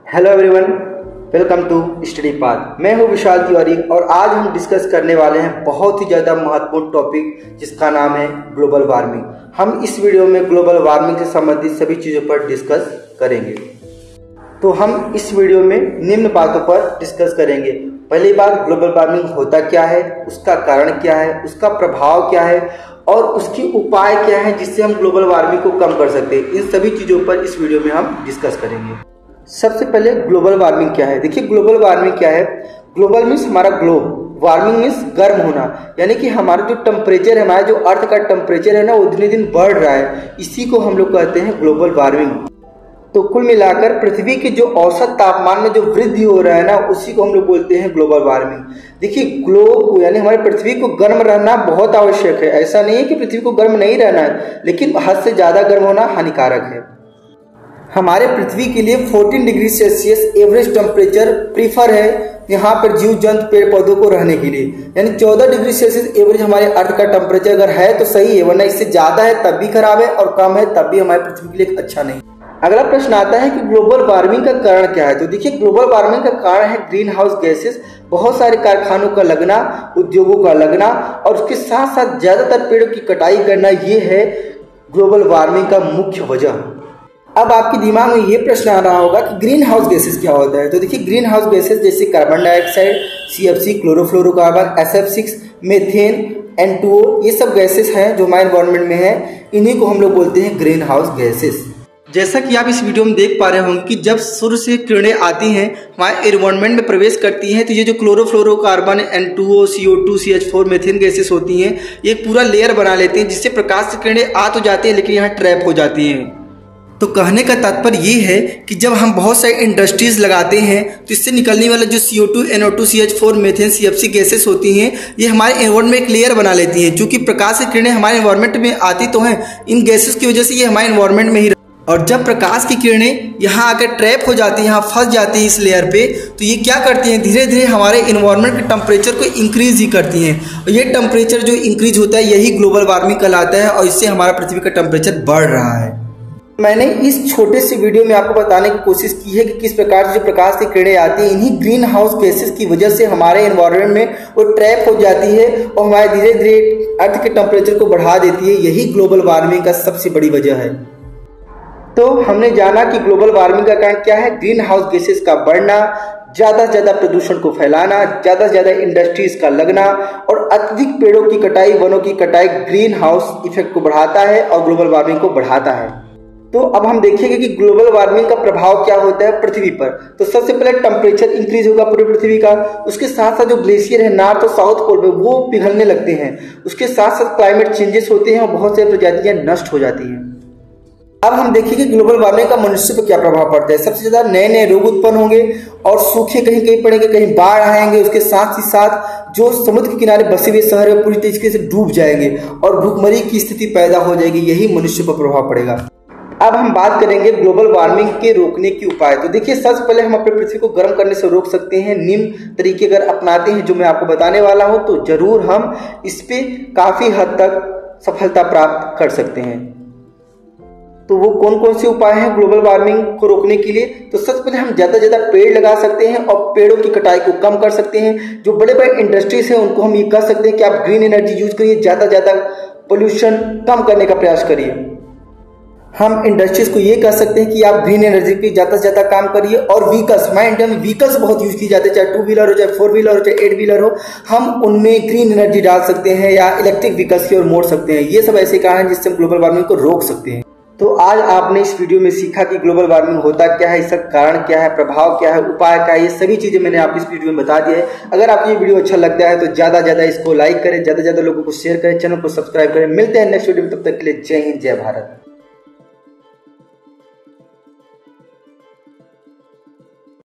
Hello everyone, welcome to Study Path. मैं हूं विशाल तिवारी और आज हम डिस्कस करने वाले हैं बहुत ही ज़्यादा महत्वपूर्ण टॉपिक जिसका नाम है ग्लोबल वार्मिंग। हम इस वीडियो में ग्लोबल वार्मिंग से संबंधित सभी चीज़ों पर डिस्कस करेंगे। तो हम इस वीडियो में निम्न बातों पर डिस्कस करेंगे। पहली बात, ग्लोबल वार्मिंग होता क्या है, उसका कारण क्या है, उसका प्रभाव क्या है और उसकी उपाय क्या है जिससे हम ग्लोबल वार्मिंग को कम कर सकते हैं। इन सभी चीज़ों पर इस वीडियो में हम डिस्कस करेंगे। सबसे पहले ग्लोबल वार्मिंग क्या है। देखिए, ग्लोबल वार्मिंग क्या है। ग्लोबल मीन्स हमारा ग्लोब, वार्मिंग मीन्स गर्म होना, यानी कि हमारा जो टेम्परेचर है, हमारा जो अर्थ का टेम्परेचर है ना, वो दिन दिन बढ़ रहा है। इसी को हम लोग कहते हैं ग्लोबल वार्मिंग। तो कुल मिलाकर पृथ्वी के जो औसत तापमान में जो वृद्धि हो रहा है ना, उसी को हम लोग बोलते हैं ग्लोबल वार्मिंग। देखिए, ग्लोब को यानी हमारी पृथ्वी को गर्म रहना बहुत आवश्यक है। ऐसा नहीं है कि पृथ्वी को गर्म नहीं रहना है, लेकिन हद से ज़्यादा गर्म होना हानिकारक है। हमारे पृथ्वी के लिए 14 degree Celsius average temperature prefer है यहाँ पर जीव जंतु पेड़ पौधों को रहने के लिए। यानी 14 डिग्री सेल्सियस एवरेज हमारे अर्थ का टेम्परेचर अगर है तो सही है, वरना इससे ज़्यादा है तब भी खराब है और कम है तब भी हमारी पृथ्वी के लिए अच्छा नहीं। अगला प्रश्न आता है कि ग्लोबल वार्मिंग का कारण क्या है। तो देखिए, ग्लोबल वार्मिंग का कारण है ग्रीन हाउस गैसेस, बहुत सारे कारखानों का लगना, उद्योगों का लगना और उसके साथ साथ ज़्यादातर पेड़ों की कटाई करना। ये है ग्लोबल वार्मिंग का मुख्य वजह। अब आपके दिमाग में ये प्रश्न आ रहा होगा कि ग्रीन हाउस गैसेस क्या होता है। तो देखिए, ग्रीन हाउस गैसेस जैसे carbon dioxide, CFC, chlorofluorocarbon, SF6, methane, N2O, ये सब गैसेस हैं जो हमारे एनवायरनमेंट में हैं। इन्हीं को हम लोग बोलते हैं ग्रीन हाउस गैसेस। जैसा कि आप इस वीडियो में देख पा रहे होंगे कि जब सूर्य से किरणें आती हैं, हमारे एनवायरनमेंट में प्रवेश करती हैं, तो ये जो chlorofluorocarbon, N2O, CO2, CH4, methane gases होती हैं, ये पूरा लेयर बना लेती हैं, जिससे प्रकाश की किरणें आ तो जाती हैं लेकिन यहाँ ट्रैप हो जाती हैं। तो कहने का तात्पर्य ये है कि जब हम बहुत सारे इंडस्ट्रीज लगाते हैं तो इससे निकलने वाला जो CO2, NO2, CH4, methane, CFC gases होती हैं, ये हमारे एनवायरनमेंट में एक लेयर बना लेती हैं। चूँकि प्रकाश की किरणें हमारे एनवायरनमेंट में आती तो हैं, इन गैसेस की वजह से ये हमारे एनवायरनमेंट में ही, और जब प्रकाश की किरणें यहाँ आकर ट्रैप हो जाती हैं, यहाँ फंस जाती हैं इस लेयर पे, तो ये क्या करती हैं, धीरे धीरे हमारे इन्वायरमेंट के टेम्परेचर को इंक्रीज ही करती हैं। और ये टेम्परेचर जो इंक्रीज होता है यही ग्लोबल वार्मिंग कहलाता है और इससे हमारा पृथ्वी का टेम्परेचर बढ़ रहा है। मैंने इस छोटे से वीडियो में आपको बताने की कोशिश की है कि किस प्रकार से जो प्रकाश की किरणें आती हैं, इन्हीं ग्रीन हाउस गैसेस की वजह से हमारे एनवायरनमेंट में वो ट्रैप हो जाती है और हमारे धीरे धीरे अर्थ के टेम्परेचर को बढ़ा देती है। यही ग्लोबल वार्मिंग का सबसे बड़ी वजह है। तो हमने जाना कि ग्लोबल वार्मिंग का कारण क्या है, ग्रीन हाउस गैसेस का बढ़ना, ज़्यादा से ज़्यादा प्रदूषण को फैलाना, ज़्यादा से ज़्यादा इंडस्ट्रीज का लगना और अत्यधिक पेड़ों की कटाई, वनों की कटाई ग्रीन हाउस इफेक्ट को बढ़ाता है और ग्लोबल वार्मिंग को बढ़ाता है। तो अब हम देखेंगे कि ग्लोबल वार्मिंग का प्रभाव क्या होता है पृथ्वी पर। तो सबसे पहले टेम्परेचर इंक्रीज होगा पूरी पृथ्वी का, उसके साथ साथ जो ग्लेशियर है नॉर्थ और साउथ पोल पे वो पिघलने लगते हैं, उसके साथ साथ क्लाइमेट चेंजेस होते हैं और बहुत सारी प्रजातियां नष्ट हो जाती हैं। अब हम देखेंगे ग्लोबल वार्मिंग का मनुष्य पर क्या प्रभाव पड़ता है। सबसे ज्यादा नए नए रोग उत्पन्न होंगे और सूखे कहीं कहीं पड़ेंगे, कहीं बाढ़ आएंगे, उसके साथ ही साथ जो समुद्र के किनारे बसे हुए शहर है पूरी तरीके से डूब जाएंगे और भूखमरी की स्थिति पैदा हो जाएगी। यही मनुष्य पर प्रभाव पड़ेगा। अब हम बात करेंगे ग्लोबल वार्मिंग के रोकने के उपाय। तो देखिए, सबसे पहले हम अपने पृथ्वी को गर्म करने से रोक सकते हैं। निम्न तरीके अगर अपनाते हैं जो मैं आपको बताने वाला हूं, तो जरूर हम इस पे काफी हद तक सफलता प्राप्त कर सकते हैं। तो वो कौन कौन से उपाय हैं ग्लोबल वार्मिंग को रोकने के लिए। तो सबसे पहले हम ज़्यादा से ज़्यादा पेड़ लगा सकते हैं और पेड़ों की कटाई को कम कर सकते हैं। जो बड़े बड़े इंडस्ट्रीज हैं उनको हम ये कह सकते हैं कि आप ग्रीन एनर्जी यूज करिए, ज़्यादा से ज़्यादा पोल्यूशन कम करने का प्रयास करिए। हम इंडस्ट्रीज को ये कह सकते हैं कि आप ग्रीन एनर्जी पे ज़्यादा से ज़्यादा काम करिए। और व्हीकल्स, हमारे इंडिया में व्हीकल्स बहुत यूज किए जाते हैं, चाहे 2 व्हीलर हो, चाहे 4 व्हीलर हो, चाहे 8 व्हीलर हो, हम उनमें ग्रीन एनर्जी डाल सकते हैं या इलेक्ट्रिक व्हीकल्स की ओर मोड़ सकते हैं। ये सब ऐसे कारण हैं जिससे हम ग्लोबल वार्मिंग को रोक सकते हैं। तो आज आपने इस वीडियो में सीखा कि ग्लोबल वार्मिंग होता क्या है, इसका कारण क्या है, प्रभाव क्या है, उपाय क्या है, ये सभी चीजें मैंने आपको इस वीडियो में बता दिया है। अगर आपको ये वीडियो अच्छा लगता है तो ज़्यादा से ज़्यादा इसको लाइक करें, ज़्यादा से ज़्यादा लोगों को शेयर करें, चैनल को सब्सक्राइब करें। मिलते हैं नेक्स्ट वीडियो में, तब तक के लिए जय हिंद, जय भारत।